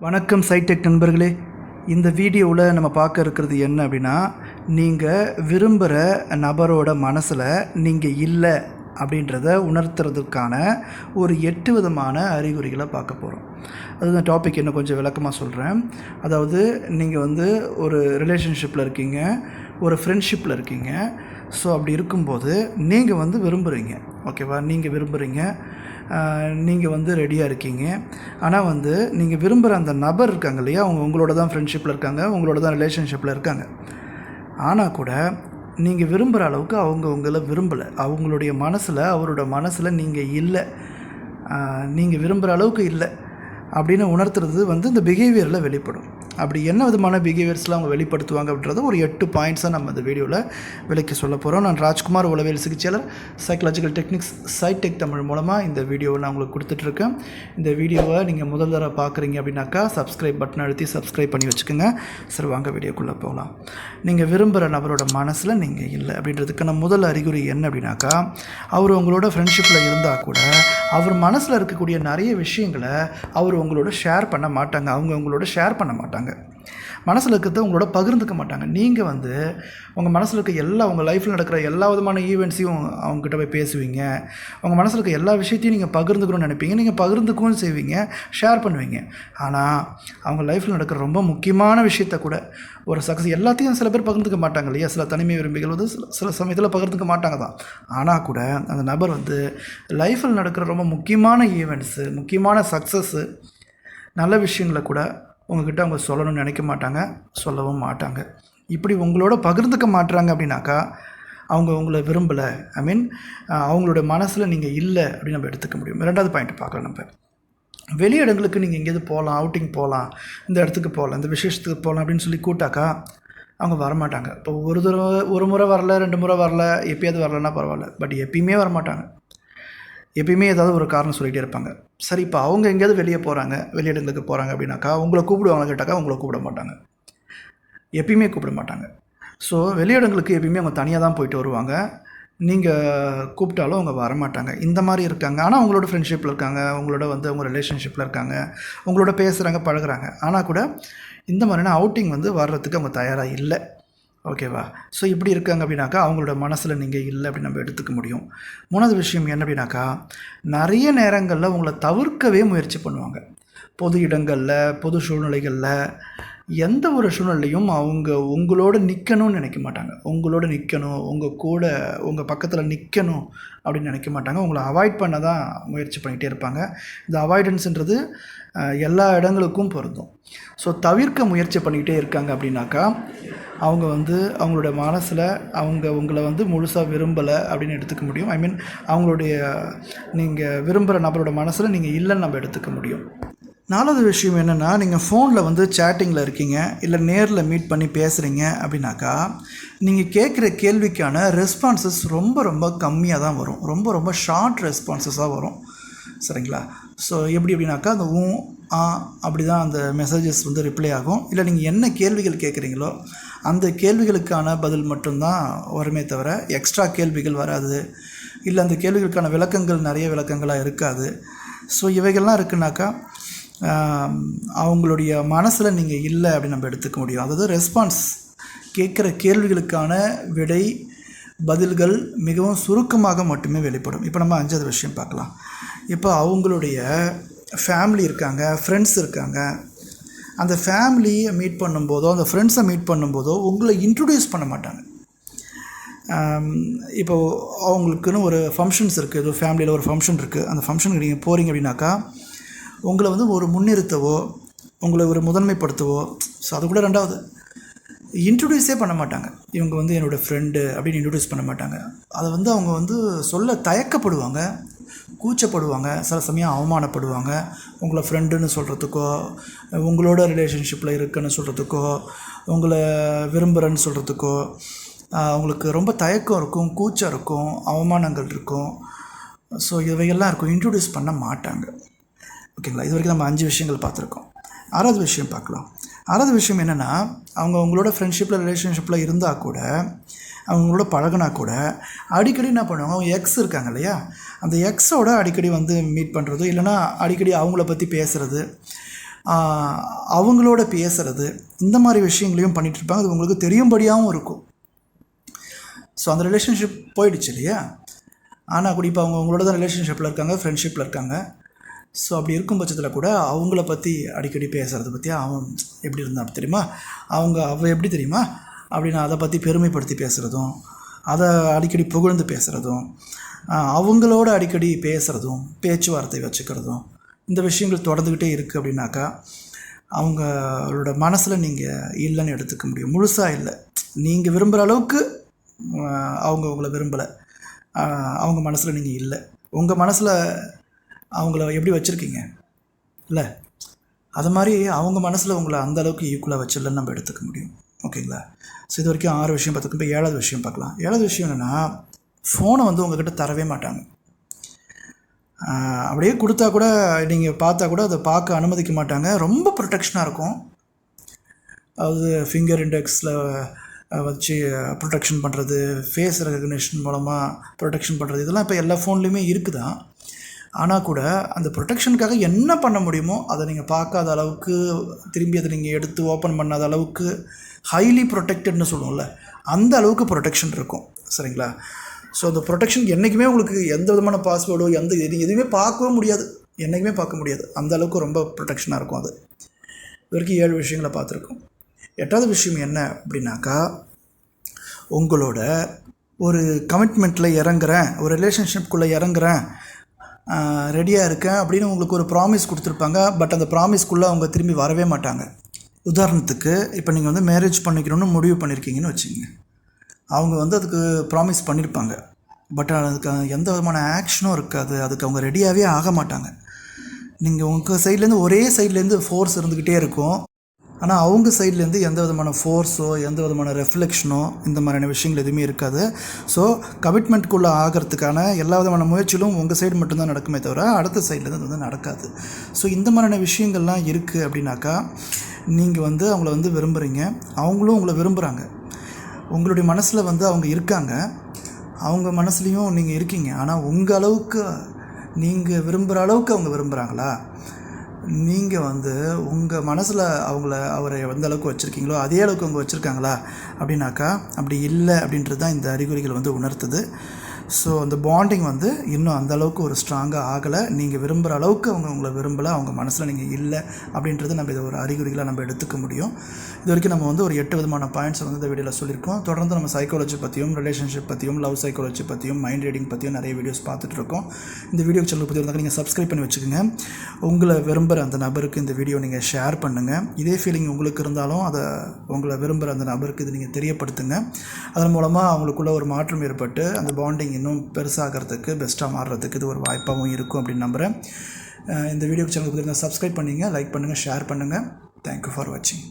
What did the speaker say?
வணக்கம் சைடெக் நண்பர்களே. இந்த வீடியோவில் நம்ம பார்க்க இருக்கிறது என்ன அப்படின்னா, நீங்கள் விரும்புகிற நபரோட மனசில் நீங்கள் இல்லை அப்படின்றத உணர்த்துறதுக்கான ஒரு 8 விதமான அறிகுறிகளை பார்க்க போகிறோம். அதுதான் டாபிக். என்ன கொஞ்சம் விளக்கமாக சொல்கிறேன். அதாவது நீங்கள் ஒரு ரிலேஷன்ஷிப்பில் இருக்கீங்க, ஒரு ஃப்ரெண்ட்ஷிப்பில் இருக்கீங்க. ஸோ அப்படி இருக்கும்போது நீங்கள் விரும்புகிறீங்க, ஓகேவா? நீங்கள் விரும்புகிறீங்க, நீங்கள் ரெடியாக இருக்கீங்க. ஆனால் நீங்கள் விரும்புகிற அந்த நபர் இருக்காங்க இல்லையா, அவங்க உங்களோட தான் ஃப்ரெண்ட்ஷிப்பில் இருக்காங்க, உங்களோட தான் ரிலேஷன்ஷிப்பில் இருக்காங்க. ஆனால் கூட நீங்கள் விரும்புகிற அளவுக்கு அவங்க உங்களை விரும்பலை. அவங்களுடைய மனசில், அவரோட மனசில் நீங்கள் இல்லை, நீங்கள் விரும்புகிற அளவுக்கு இல்லை அப்படின்னு உணர்த்துறது இந்த பிஹேவியரில் வெளிப்படும். அப்படி என்ன விதமான பிஹேவியர்ஸ்லாம் அவங்க வெளிப்படுத்துவாங்க அப்படின்றத ஒரு 8 பாயிண்ட்ஸாக நம்ம இந்த வீடியோவில் விளக்கி சொல்ல போகிறோம். நான் ராஜ்குமார், உளவியல் சிகிச்சையாளர், சைக்கலாஜிக்கல் டெக்னிக்ஸ், சைடெக் தமிழ் மூலமாக இந்த வீடியோவை நான் உங்களுக்கு கொடுத்துட்ருக்கேன். இந்த வீடியோவை நீங்கள் முதல் தடவை பார்க்குறீங்க அப்படின்னாக்கா சப்ஸ்கிரைப் பட்டன் அழுத்தி சப்ஸ்கிரைப் பண்ணி வச்சுக்கோங்க. சரி, வாங்க வீடியோக்குள்ளே போகலாம். நீங்கள் விரும்புகிற நபரோட மனசில் நீங்கள் இல்லை அப்படின்றதுக்கான முதல் அறிகுறி என்ன அப்படின்னாக்கா, அவர் உங்களோட ஃப்ரெண்ட்ஷிப்பில் இருந்தால் கூட அவர் மனசில் இருக்கக்கூடிய நிறைய விஷயங்களை அவர் உங்களோட ஷேர் பண்ண மாட்டாங்க. அவங்க உங்களோட ஷேர் பண்ண மாட்டாங்க, மனசில் இருக்கிறத உங்களோட பகிர்ந்துக்க மாட்டாங்க. நீங்கள் உங்கள் மனசில் இருக்க உங்கள் லைஃப்பில் நடக்கிற எல்லா விதமான ஈவெண்ட்ஸையும் அவங்ககிட்ட போய் பேசுவீங்க. உங்கள் மனசில் இருக்க எல்லா விஷயத்தையும் நீங்கள் பகிர்ந்துக்கணும்னு நினைப்பீங்க, நீங்கள் பகிர்ந்துக்கவும் செய்வீங்க, ஷேர் பண்ணுவீங்க. ஆனால் அவங்க லைஃப்பில் நடக்கிற ரொம்ப முக்கியமான விஷயத்த கூட, ஒரு சக்ஸஸ், எல்லாத்தையும் சில பேர் பகிர்ந்துக்க மாட்டாங்க இல்லையா. சில தனிமை விரும்பிகள் சில சமயத்தில் பகிர்ந்துக்க மாட்டாங்க தான். ஆனால் கூட அந்த நபர் லைஃப்பில் நடக்கிற ரொம்ப முக்கியமான ஈவெண்ட்ஸு, முக்கியமான சக்ஸஸ்ஸு, நல்ல விஷயங்களை கூட உங்கள்கிட்ட அவங்க சொல்லணும்னு நினைக்க மாட்டாங்க, சொல்லவும் மாட்டாங்க. இப்படி உங்களோட பகிர்ந்துக்க மாட்டுறாங்க அப்படின்னாக்கா அவங்க உங்களை விரும்பலை, அவங்களோட மனசில் நீங்கள் இல்லை அப்படின்னு நம்ம எடுத்துக்க முடியும். 2வது பாயிண்ட் பார்க்கலாம். நம்ம வெளி இடங்களுக்கு நீங்கள் எங்கேயாவது போகலாம், அவுட்டிங் போகலாம், இந்த இடத்துக்கு போகலாம், இந்த விசேஷத்துக்கு போகலாம் அப்படின்னு சொல்லி கூட்டாக்கா அவங்க வரமாட்டாங்க. இப்போ ஒரு முறை வரல, 2 முறை வரல, எப்பயாவது வரலன்னா பரவாயில்ல, பட் எப்பயுமே வரமாட்டாங்க. எப்பயுமே ஏதாவது ஒரு காரணம் சொல்லிகிட்டே இருப்பாங்க. சரி, இப்போ அவங்க எங்கேயாவது வெளியே போகிறாங்க, வெளியிடங்களுக்கு போகிறாங்க அப்படின்னாக்கா உங்களை கூப்பிடுவாங்க கேட்டாக்கா உங்களை கூப்பிட மாட்டாங்க, எப்பயுமே கூப்பிட மாட்டாங்க. ஸோ வெளியிடங்களுக்கு எப்பயுமே அவங்க தனியாக தான் போயிட்டு வருவாங்க. நீங்கள் கூப்பிட்டாலும் அவங்க வரமாட்டாங்க. இந்த மாதிரி இருக்காங்க. ஆனால் அவங்களோட ஃப்ரெண்ட்ஷிப்பில் இருக்காங்க, உங்களோட அவங்க ரிலேஷன்ஷிப்பில் இருக்காங்க, உங்களோட பேசுகிறாங்க, பழகுறாங்க. ஆனால் கூட இந்த மாதிரியான அவுட்டிங் வர்றதுக்கு அவங்க தயாராக இல்லை, ஓகேவா? ஸோ இப்படி இருக்காங்க அப்படின்னாக்கா அவங்களோட மனசில் நீங்கள் இல்லை அப்படின்னு நம்ம எடுத்துக்க முடியும். 3வது விஷயம் என்ன அப்படின்னாக்கா, நிறைய நேரங்களில் உங்களை தவிர்க்கவே முயற்சி பண்ணுவாங்க. பொது இடங்களில், பொது சூழ்நிலைகளில், எந்த ஒரு சூழ்நிலையும் அவங்க உங்களோட நிற்கணும்னு நினைக்க மாட்டாங்க. உங்களோட நிற்கணும், உங்கள் கூட, உங்கள் பக்கத்தில் நிற்கணும் அப்படின்னு நினைக்க மாட்டாங்க. உங்களை அவாய்ட் பண்ண தான் முயற்சி பண்ணிகிட்டே இருப்பாங்க. இந்த அவாய்டன்ஸுன்றது எல்லா இடங்களுக்கும் பொருந்தும். ஸோ தவிர்க்க முயற்சி பண்ணிக்கிட்டே இருக்காங்க அப்படின்னாக்கா அவங்க அவங்களோட மனசில் அவங்க உங்களை முழுசாக விரும்பலை அப்படின்னு எடுத்துக்க முடியும். அவங்களுடைய நீங்கள் விரும்புகிற நபரோட மனசில் நீங்கள் இல்லைன்னு நம்ம எடுத்துக்க முடியும். 4வது விஷயம் என்னென்னா, நீங்கள் ஃபோனில் சேட்டிங்கில் இருக்கீங்க, இல்லை நேரில் மீட் பண்ணி பேசுகிறீங்க அப்படின்னாக்கா நீங்கள் கேட்குற கேள்விக்கான ரெஸ்பான்சஸ் ரொம்ப ரொம்ப கம்மியாக தான் வரும். ரொம்ப ரொம்ப ஷார்ட் ரெஸ்பான்சஸாக வரும், சரிங்களா? ஸோ எப்படி அப்படின்னாக்கா அந்த அப்படி தான் அந்த மெசேஜஸ் ரிப்ளை ஆகும். இல்லை நீங்கள் என்ன கேள்விகள் கேட்குறீங்களோ அந்த கேள்விகளுக்கான பதில் மட்டும்தான் வருமே தவிர எக்ஸ்ட்ரா கேள்விகள் வராது. இல்லை அந்த கேள்விகளுக்கான விளக்கங்கள் நிறைய விளக்கங்களாக இருக்காது. ஸோ இவைகள்லாம் இருக்குனாக்கா அவங்களுடைய மனசில் நீங்கள் இல்லை அப்படின்னு நம்ம எடுத்துக்க முடியும். அதாவது ரெஸ்பான்ஸ், கேட்குற கேள்விகளுக்கான விடை, பதில்கள் மிகவும் சுருக்கமாக மட்டுமே வெளிப்படும். இப்போ நம்ம 5வது விஷயம் பார்க்கலாம். இப்போ அவங்களுடைய ஃபேமிலி இருக்காங்க, ஃப்ரெண்ட்ஸ் இருக்காங்க. அந்த ஃபேமிலியை மீட் பண்ணும்போதோ, அந்த ஃப்ரெண்ட்ஸை மீட் பண்ணும்போதோ உங்களை இன்ட்ரடியூஸ் பண்ண மாட்டாங்க. இப்போது அவங்களுக்குன்னு ஒரு ஃபங்க்ஷன்ஸ் இருக்குது, ஏதோ ஃபேமிலியில் ஒரு ஃபங்க்ஷன் இருக்குது. அந்த ஃபங்க்ஷனுக்கு நீங்கள் போகிறீங்க அப்படின்னாக்கா உங்களை ஒரு முன்னிறுத்தவோ, உங்களை ஒரு முதன்மைப்படுத்தவோ, ஸோ அது கூட 2வது இன்ட்ரடியூஸே பண்ண மாட்டாங்க. இவங்க என்னோடய ஃப்ரெண்டு அப்படின்னு இன்ட்ரடியூஸ் பண்ண மாட்டாங்க. அதை அவங்க சொல்ல தயக்கப்படுவாங்க, கூச்சப்படுவாங்க, சில சமயம் அவமானப்படுவாங்க. உங்களை ஃப்ரெண்டுன்னு சொல்கிறதுக்கோ, உங்களோட ரிலேஷன்ஷிப்பில் இருக்குன்னு சொல்கிறதுக்கோ, உங்களை விரும்புகிறேன்னு சொல்கிறதுக்கோ அவங்களுக்கு ரொம்ப தயக்கம் இருக்கும், கூச்சம் இருக்கும், அவமானங்கள் இருக்கும். ஸோ இவையெல்லாம் இருக்கும், இன்ட்ரடியூஸ் பண்ண மாட்டாங்க, ஓகேங்களா? இது வரைக்கும் நம்ம 5 விஷயங்கள் பார்த்துருக்கோம். 6வது விஷயம் பார்க்கலாம். 6வது விஷயம் என்னென்னா, அவங்க உங்களோட ஃப்ரெண்ட்ஷிப்பில், ரிலேஷன்ஷிப்பில் இருந்தால் கூட, அவங்களோட பழகினா கூட அடிக்கடி என்ன பண்ணுவாங்க, அவங்க எக்ஸ் இருக்காங்க இல்லையா, அந்த எக்ஸோட அடிக்கடி மீட் பண்ணுறது, இல்லைனா அடிக்கடி அவங்கள பற்றி பேசுகிறது, அவங்களோட பேசுகிறது, இந்த மாதிரி விஷயங்களையும் பண்ணிகிட்டு இருப்பாங்க. அது உங்களுக்கு தெரியும்படியாகவும் இருக்கும். ஸோ அந்த ரிலேஷன்ஷிப் போயிடுச்சு இல்லையா? ஆனால் கூட இப்போ அவங்க உங்களோட தான் ரிலேஷன்ஷிப்பில் இருக்காங்க, ஃப்ரெண்ட்ஷிப்பில் இருக்காங்க. ஸோ அப்படி இருக்கும் பட்சத்தில் கூட அவங்கள பற்றி அடிக்கடி பேசுகிறத பற்றி அவன் எப்படி இருந்தான் தெரியுமா, அவள் எப்படி தெரியுமா அப்படின்னு அதை பற்றி பெருமைப்படுத்தி பேசுகிறதும், அதை அடிக்கடி புகழ்ந்து பேசுகிறதும், அவங்களோட அடிக்கடி பேசுகிறதும், பேச்சுவார்த்தை வச்சுக்கிறதும், இந்த விஷயங்கள் தொடர்ந்துக்கிட்டே இருக்குது அப்படின்னாக்கா அவங்களோட மனசில் நீங்கள் இல்லைன்னு எடுத்துக்க முடியும். முழுசாக இல்லை, நீங்கள் விரும்புகிற அளவுக்கு அவங்க உங்களை விரும்பலை, அவங்க மனசில் நீங்கள் இல்லை. உங்கள் மனசில் அவங்கள எப்படி வச்சுருக்கீங்க இல்லை, அது மாதிரி அவங்க மனசில் உங்களை அந்தளவுக்கு ஈக்குவலாக வச்சிடலன்னு நம்ம எடுத்துக்க முடியும். ஓகேங்களா? ஸோ இது வரைக்கும் 6 விஷயம் பார்த்துக்கு. இப்போ 7வது விஷயம் பார்க்கலாம். 7வது விஷயம் என்னென்னா, ஃபோனை வந்து உங்கள்கிட்ட தரவே மாட்டாங்க. அப்படியே கொடுத்தா கூட நீங்கள் பார்த்தா கூட அதை பார்க்க அனுமதிக்க மாட்டாங்க. ரொம்ப ப்ரொடெக்ஷனாக இருக்கும். அதாவது ஃபிங்கர் இண்டெக்ஸில் வச்சு ப்ரொடெக்ஷன் பண்ணுறது, ஃபேஸ் ரெகக்னிஷன் மூலமாக ப்ரொடெக்ஷன் பண்ணுறது, இதெல்லாம் இப்போ எல்லா ஃபோன்லேயுமே இருக்குதான். ஆனால் கூட அந்த ப்ரொடெக்ஷனுக்காக என்ன பண்ண முடியுமோ அதை நீங்கள் பார்க்காத அளவுக்கு, திரும்பி அதை நீங்கள் எடுத்து ஓப்பன் பண்ணாத அளவுக்கு ஹைலி ப்ரொடெக்டட்னு சொல்லுவோம்ல, அந்த அளவுக்கு ப்ரொடெக்ஷன் இருக்கும். சரிங்களா? ஸோ அந்த ப்ரொடெக்ஷன் என்றைக்குமே உங்களுக்கு எந்த விதமான பாஸ்வேர்டோ எதுவுமே பார்க்கவே முடியாது, என்றைக்குமே பார்க்க முடியாது. அந்த அளவுக்கு ரொம்ப ப்ரொடெக்ஷனாக இருக்கும். அது இது வரைக்கும் 7 விஷயங்களை பார்த்துருக்கோம். 8வது விஷயம் என்ன அப்படின்னாக்கா, உங்களோட ஒரு கமிட்மெண்ட்டில் இறங்குறேன், ஒரு ரிலேஷன்ஷிப்குள்ளே இறங்குறேன், ரெடியாக இருக்கேன் அப்படின்னு உங்களுக்கு ஒரு ப்ராமிஸ் கொடுத்துருப்பாங்க. பட் அந்த ப்ராமிஸ்க்குள்ளே அவங்க திரும்பி வரவே மாட்டாங்க. உதாரணத்துக்கு இப்போ நீங்கள் வந்து மேரேஜ் பண்ணிக்கணும்னு முடிவு பண்ணியிருக்கீங்கன்னு வச்சுங்க. அவங்க வந்து அதுக்கு ப்ராமிஸ் பண்ணியிருப்பாங்க. பட் அதுக்கு எந்த விதமான ஆக்ஷனும் இருக்காது. அதுக்கு அவங்க ரெடியாகவே ஆக மாட்டாங்க. நீங்கள் உங்கள் சைட்லேருந்து ஒரே சைட்லேருந்து ஃபோர்ஸ் இருந்துக்கிட்டே இருக்கும். ஆனால் அவங்க சைட்லேருந்து எந்த விதமான ஃபோர்ஸோ எந்த விதமான ரெஃப்ளெக்ஷனோ இந்த மாதிரியான விஷயங்கள் எதுவுமே இருக்காது. ஸோ கமிட்மெண்ட்குள்ளே ஆகிறதுக்கான எல்லா விதமான முயற்சிகளும் உங்கள் சைடு மட்டும்தான் நடக்குமே தவிர அடுத்த சைட்லேருந்து அது வந்து நடக்காது. ஸோ இந்த மாதிரியான விஷயங்கள்லாம் இருக்குது அப்படின்னாக்கா, நீங்கள் வந்து அவங்கள வந்து விரும்புகிறீங்க, அவங்களும் உங்களை விரும்புகிறாங்க. உங்களுடைய மனசில் வந்து அவங்க இருக்காங்க, அவங்க மனசுலேயும் நீங்கள் இருக்கீங்க. ஆனால் உங்கள் அளவுக்கு, நீங்கள் விரும்புகிற அளவுக்கு அவங்க விரும்புகிறாங்களா? நீங்கள் வந்து உங்கள் மனசில் அவரை எந்த அளவுக்கு வச்சுருக்கீங்களோ அதே அளவுக்கு அவங்க வச்சுருக்காங்களா அப்படின்னாக்கா அப்படி இல்லை அப்படின்றது தான் இந்த அறிகுறிகள் வந்து உணர்த்துது. ஸோ அந்த பாண்டிங் வந்து இன்னும் அந்த அளவுக்கு ஒரு ஸ்ட்ராங்காக ஆகலை. நீங்கள் விரும்புகிற அளவுக்கு அவங்க உங்களை விரும்பலை, அவங்க மனசில் நீங்கள் இல்லை அப்படின்றது நம்ம இதை ஒரு அறிகுறிகளாக நம்ம எடுத்துக்க முடியும். இது வரைக்கும் நம்ம வந்து ஒரு 8 விதமான பாயிண்ட்ஸ் வந்து இந்த வீடியோவில் சொல்லியிருக்கோம். தொடர்ந்து நம்ம சைக்காலஜி பற்றியும், ரிலேஷன்ஷிப் பற்றியும், லவ் சைக்காலஜி பற்றியும், மைண்ட் ரீடிங் பற்றியும் நிறைய வீடியோஸ் பார்த்துட்ருக்கோம். இந்த வீடியோ சேனல் பற்றி இருந்தால் நீங்கள் சப்ஸ்கிரைப் பண்ணி வச்சுக்கோங்க. உங்களை விரும்புகிற அந்த நபருக்கு இந்த வீடியோ நீங்கள் ஷேர் பண்ணுங்கள். இதே ஃபீலிங் உங்களுக்கு இருந்தாலும் அதை உங்களை விரும்புகிற அந்த நபருக்கு இது நீங்கள் தெரியப்படுத்துங்க. அதன் மூலமாக அவங்களுக்குள்ள ஒரு மாற்றம் ஏற்பட்டு அந்த பாண்டிங் இன்னும் பெருசாகிறதுக்கு, பெஸ்ட்டாக மாறுறதுக்கு இது ஒரு வாய்ப்பாகவும் இருக்கும் அப்படின்னு நம்புகிறேன். இந்த வீடியோ சேனல் பற்றி இருந்தால் சப்ஸ்கிரைப் பண்ணிங்க, லைக் பண்ணுங்கள், ஷேர் பண்ணுங்கள். தேங்க்யூ ஃபார் வாட்சிங்.